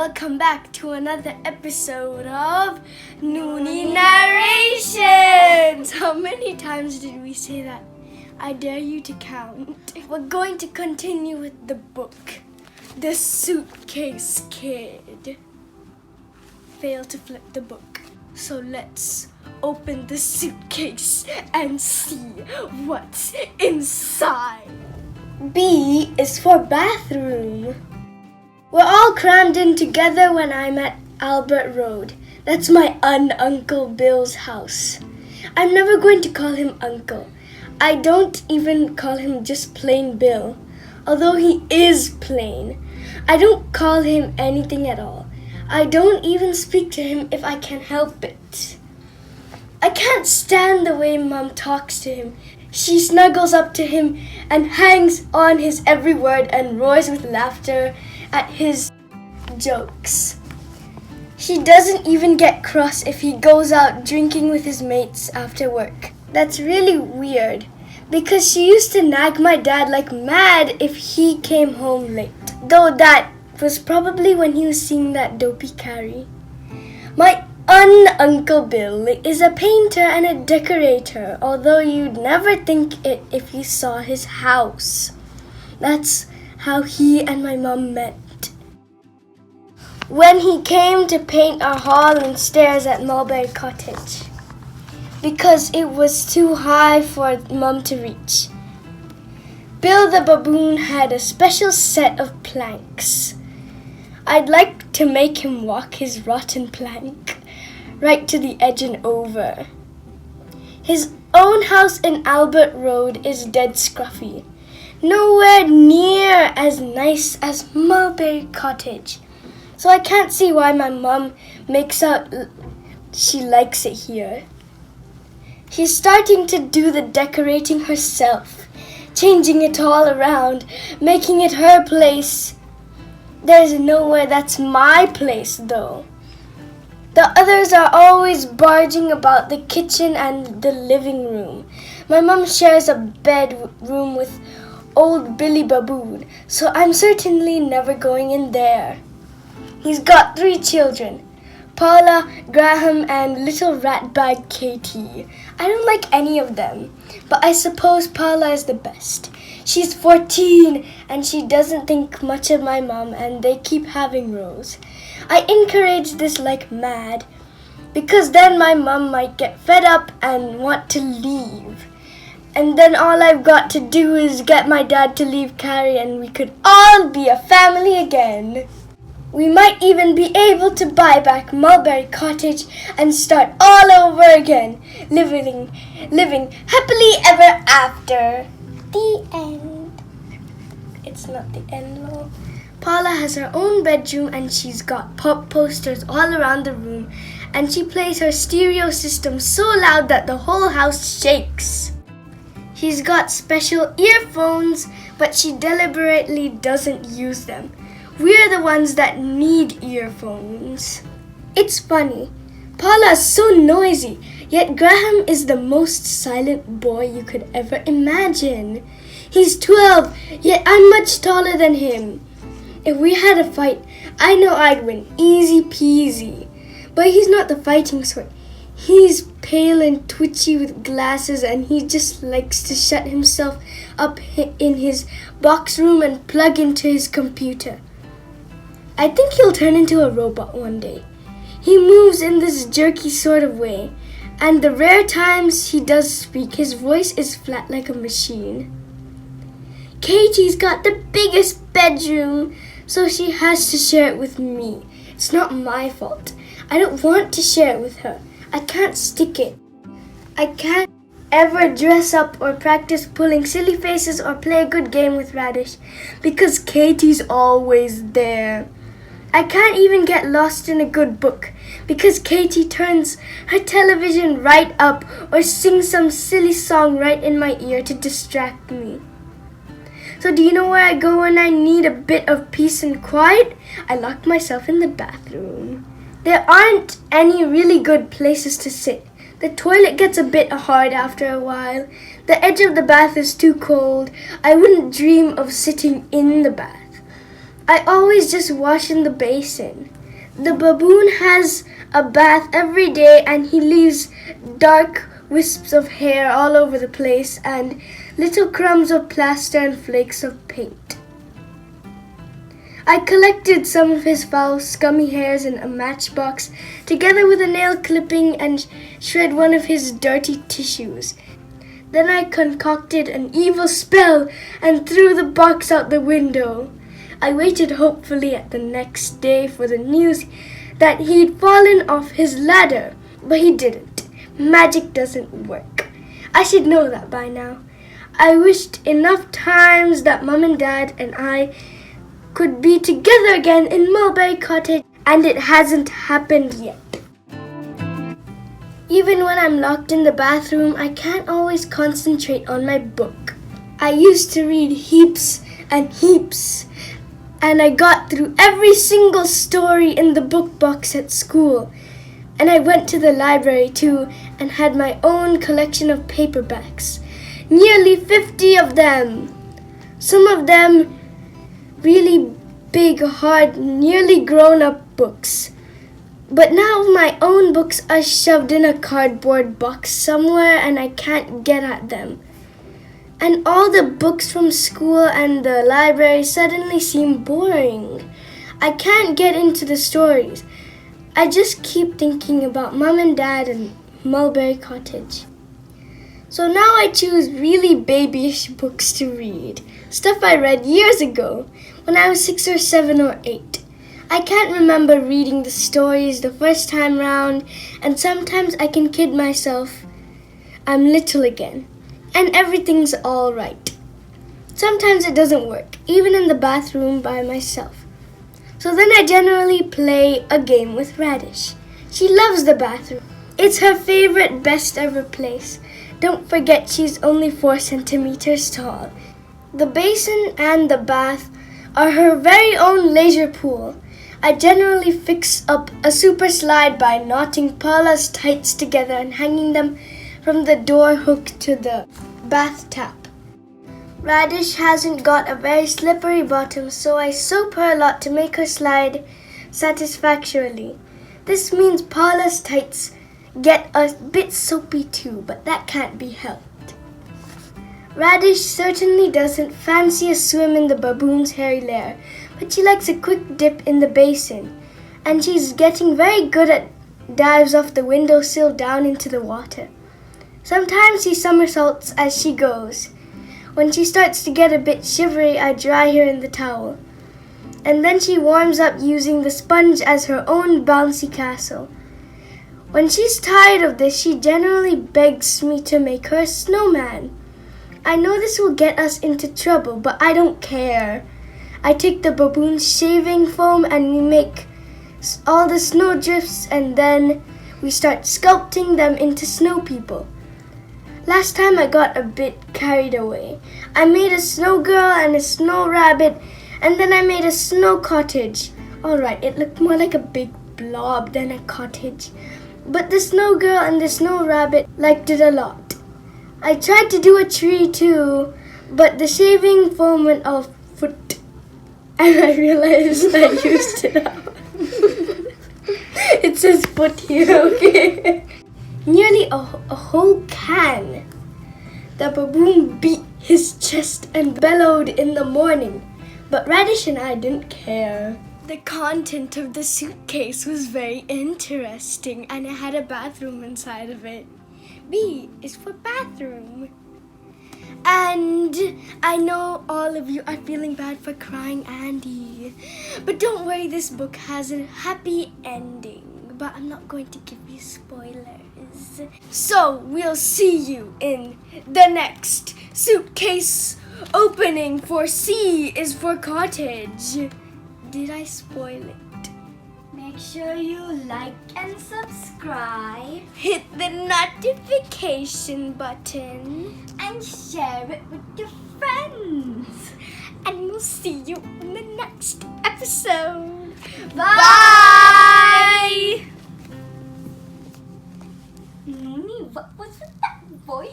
welcome back to another episode of Noonie Narrations. How many times did we say that? I dare you to count. We're going to continue with the book, The Suitcase Kid. Failed to flip the book. So let's open the suitcase and see what's inside. B is for bathroom. We're all crammed in together when I'm at Albert Road. That's my Uncle Bill's house. I'm never going to call him Uncle. I don't even call him just plain Bill, although he is plain. I don't call him anything at all. I don't even speak to him if I can help it. I can't stand the way Mom talks to him. She snuggles up to him and hangs on his every word and roars with laughter at his jokes. She doesn't even get cross if he goes out drinking with his mates after work. That's really weird because she used to nag my dad like mad if he came home late. Though that was probably when he was seeing that dopey Carrie. My Uncle Bill is a painter and a decorator, although you'd never think it if you saw his house. That's how he and my mom met. When he came to paint our hall and stairs at Mulberry Cottage, because it was too high for Mom to reach. Bill the baboon had a special set of planks. I'd like to make him walk his rotten plank right to the edge and over. His own house in Albert Road is dead scruffy. Nowhere near as nice as Mulberry Cottage. So I can't see why my mom makes out she likes it here. She's starting to do the decorating herself, changing it all around, making it her place. There's nowhere that's my place though. The others are always barging about the kitchen and the living room. My mom shares a bedroom with old Billy Baboon, so I'm certainly never going in there. He's got 3 children, Paula, Graham, and little ratbag Katie. I don't like any of them, but I suppose Paula is the best. She's 14 and she doesn't think much of my mom and they keep having rows. I encourage this like mad because then my mom might get fed up and want to leave. And then all I've got to do is get my dad to leave Carrie and we could all be a family again. We might even be able to buy back Mulberry Cottage and start all over again, living happily ever after. The end. It's not the end, though. Paula has her own bedroom and she's got pop posters all around the room and she plays her stereo system so loud that the whole house shakes. She's got special earphones, but she deliberately doesn't use them. We're the ones that need earphones. It's funny. Paula is so noisy, yet Graham is the most silent boy you could ever imagine. He's 12, yet I'm much taller than him. If we had a fight, I know I'd win, easy peasy. But he's not the fighting sort. He's pale and twitchy with glasses and he just likes to shut himself up in his box room and plug into his computer. I think he'll turn into a robot one day. He moves in this jerky sort of way, and the rare times he does speak, his voice is flat like a machine. Katie's got the biggest bedroom, so she has to share it with me. It's not my fault. I don't want to share it with her. I can't stick it. I can't ever dress up or practice pulling silly faces or play a good game with Radish because Katie's always there. I can't even get lost in a good book because Katie turns her television right up or sings some silly song right in my ear to distract me. So do you know where I go when I need a bit of peace and quiet? I lock myself in the bathroom. There aren't any really good places to sit. The toilet gets a bit hard after a while. The edge of the bath is too cold. I wouldn't dream of sitting in the bath. I always just wash in the basin. The baboon has a bath every day and he leaves dark wisps of hair all over the place and little crumbs of plaster and flakes of paint. I collected some of his foul, scummy hairs in a matchbox together with a nail clipping and shred one of his dirty tissues. Then I concocted an evil spell and threw the box out the window. I waited hopefully at the next day for the news that he'd fallen off his ladder, but he didn't. Magic doesn't work. I should know that by now. I wished enough times that Mum and Dad and I could be together again in Mulberry Cottage, and it hasn't happened yet. Even when I'm locked in the bathroom, I can't always concentrate on my book. I used to read heaps and heaps, and I got through every single story in the book box at school. And I went to the library too and had my own collection of paperbacks. Nearly 50 of them. Some of them really big, hard, nearly grown-up books. But now my own books are shoved in a cardboard box somewhere and I can't get at them. And all the books from school and the library suddenly seem boring. I can't get into the stories. I just keep thinking about Mum and Dad and Mulberry Cottage. So now I choose really babyish books to read. Stuff I read years ago, when I was 6 or 7 or 8. I can't remember reading the stories the first time round, and sometimes I can kid myself I'm little again, and everything's all right. Sometimes it doesn't work, even in the bathroom by myself. So then I generally play a game with Radish. She loves the bathroom. It's her favorite, best ever place. Don't forget she's only 4 centimeters tall. The basin and the bath are her very own leisure pool. I generally fix up a super slide by knotting Paula's tights together and hanging them from the door hook to the bath tap. Radish hasn't got a very slippery bottom, so I soap her a lot to make her slide satisfactorily. This means Paula's tights get a bit soapy too, but that can't be helped. Radish certainly doesn't fancy a swim in the baboon's hairy lair, but she likes a quick dip in the basin, and she's getting very good at dives off the windowsill down into the water. Sometimes she somersaults as she goes. When she starts to get a bit shivery, I dry her in the towel. And then she warms up using the sponge as her own bouncy castle. When she's tired of this, she generally begs me to make her a snowman. I know this will get us into trouble, but I don't care. I take the baboon's shaving foam and we make all the snowdrifts, and then we start sculpting them into snow people. Last time I got a bit carried away. I made a snow girl and a snow rabbit, and then I made a snow cottage. Alright, it looked more like a big blob than a cottage. But the snow girl and the snow rabbit liked it a lot. I tried to do a tree too, but the shaving foam went off foot, and I realized I used it up. It says foot here, okay? Nearly a whole can. The baboon beat his chest and bellowed in the morning, but Radish and I didn't care. The content of the suitcase was very interesting, and it had a bathroom inside of it. B is for bathroom. And I know all of you are feeling bad for crying Andy, but don't worry, this book has a happy ending. But I'm not going to give you spoilers. So we'll see you in the next suitcase opening for C is for cottage. Did I spoil it? Make sure you like and subscribe. Hit the notification button. And share it with your friends. And we'll see you in the next episode. Bye! What was with that voice?